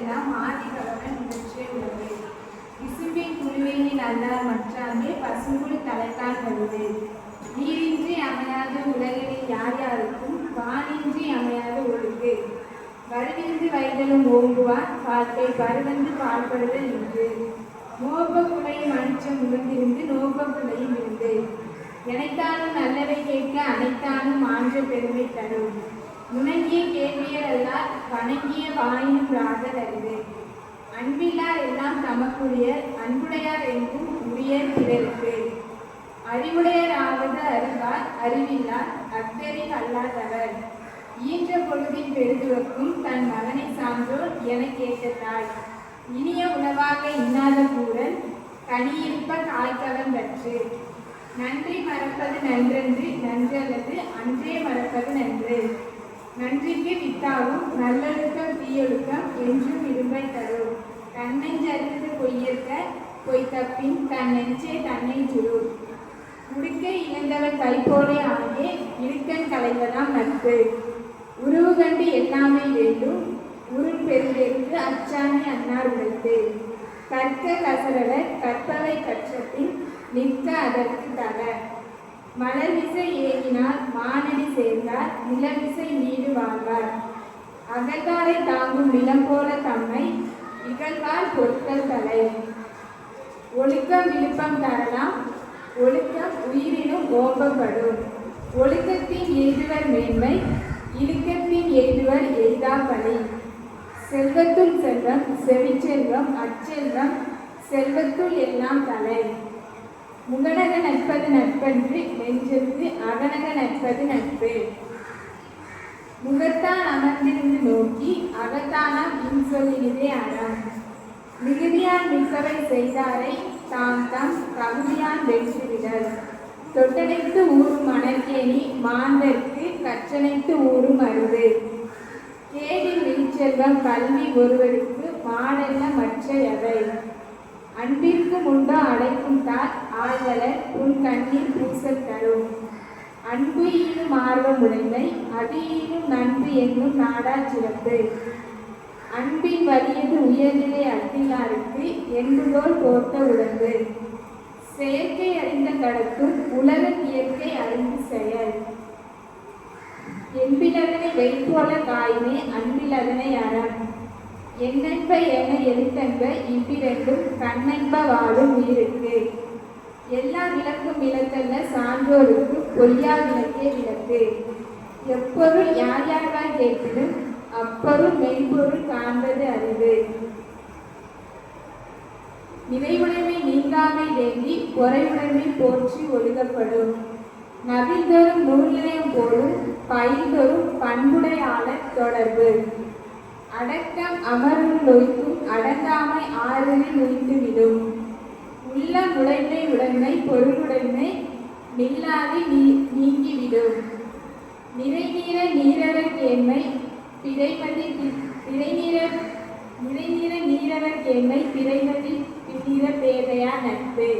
எல்லாம் ஆதிபகவன் முகற்றே உள்ளது. விசும்பின் குழுவையின் அல்லார் மற்றாமே பசும்புல் தலைத்தான் வருது. நீரின்றி அமையாத உலகில் யார் யாருக்கும் வானின்றி அமையாத ஒழுங்கு. வருவிந்து வைதலும் ஓங்குவார் வாழ்க்கை பருவந்து பால்படுதல் என்று. மோப குலையும் அனிச்சம் முகந்திருந்து நோப குலையும் இருந்து. எனைத்தானும் நல்லவை கேட்க அனைத்தானும் ஆன்ற பெருமை தரும். முணங்கிய கேள்வியர் அல்லார் வணங்கிய வாயினும் ராதல் அறிவு. அன்பில்லார் எல்லாம் தமக்குரியர் அன்புடையார் என்றும் உரியர் பிறருக்கு. அறிவுடையர் ஆவது அறிவார் அறிவில்லார் அக்கறில் அல்லாதவர். ஈன்ற பொழுதின் பெருதுவக்கும் தன் மகனை சான்றோர் என கேட்ட தாய். இனிய உணவாக இன்னாத கூறல் கனியிருப்ப காய்கவன் கற்று. நன்றி மறப்பது நன்றன்று நன்றல்லது அன்றே மறப்பது நன்று. நன்றிக்கு வித்தாவும் நல்லொழுக்கம் தீயொழுக்கம் என்றும் இரும்பை தரும். தன்னெஞ்சறிந்து பொய்யற்க பொய் தப்பின் தன் நெஞ்சே தன்னை சுரு. உடுக்கை இழந்தவன் கைப்போலே ஆகிய இடுக்கன் களைவதாம் நட்பு. உருவு கண்டு எல்லாமே வேண்டும் உருள் பெருந்தெருக்கு அச்சாணி அன்னார் உழைத்து. கற்க கசரவர் கற்பவை கற்றபின் நிற்க அதற்கு தக. மலர் விசை ஏகினால் மானடி சேர்ந்தார் நிலவிசை நீடு வாழ்வார். அகழ்வாரை தாங்கும் நிலம் போல தம்மை இகழ்வார் பொருட்கள் தலை. ஒழுக்கம் விழுப்பம் தரலாம் ஒழுக்கம் உயிரினும் ஓம்பப்படும். ஒழுக்கத்தின் எய்துவர் மேன்மை இழுக்கத்தின் எய்துவர் எய்தா பழி. செல்வத்துள் செல்வம் செவிச்செல்வம் அச்செல்வம் செல்வத்துள் எல்லாம் தலை. முகநக நட்பது நட்பன்று நெஞ்செழுத்து அகநக நட்பது நட்பு. முகத்தான் அமர்ந்திருந்து நோக்கி அகத்தானாம் இன்சொல்லினிதே அறம். மிகுதியான் மிக்கவை செய்தாரை தாம் தம் தகுதியான் வென்றுவிடல். தொட்டனைத்து ஊறும் மணற்கேணி மாந்தர்க்கு கற்றனைத்து ஊறும் அறிவு. கேடில் விழிச்செல்வம் கல்வி ஒருவருக்கு மாடல்ல மற்ற எவை. அன்பிற்கு முண்டோ அடைக்கும் தால் ஆழ்வலர் உன் கண்ணீர் பூசல் தரும். அன்பு ஈனும் ஆர்வம் உடைமை அது ஈனும் நன்பு என்னும் நாடா சிறப்பு. அன்பின் வலியது உயர்நிலை அத்திலாருக்கு என்புதோல் போர்த்த உடம்பு. செயற்கை அறிந்த கடத்தும் உலக இயற்கை அறிந்து செயல். என்பிலதனை வைப்போல காயினே அன்பிலதனை அறம். என்னென்ப என எழுத்தென்ப இவ்விரண்டும் கண்ணென்ப வாழும் உயிருக்கு. எல்லா விளக்கும் விளக்கல்ல சான்றோருக்கு பொய்யா விளக்கே விளக்கு. எப்பொருள் யார் யாராய் கேட்பினும் அப்பொருள் மெய்ப்பொருள் காண்பது அறிவு. நிறைவுடைமை நீங்காமை வேண்டி பொறையுடைமை போற்றி ஒழுகப்படும். நபில்தொரும் நூல்நிலையம் போலும் பயில்தொரும் பண்புடையாளர் தொடர்பு. அடக்கம் அமருள் நொய்க்கும் அடங்காமை ஆறுதலில் உய்ந்துவிடும். உள்ள உடைமை உடைமை பொருளுடைமை நில்லாது நீங்கிவிடும். நிறைநீர நீரவர் கேண்மை பிறைமதி நிறைநீர நீரவர் கேண்மை பிறைமதி பின்னிற பேதையா நட்பு.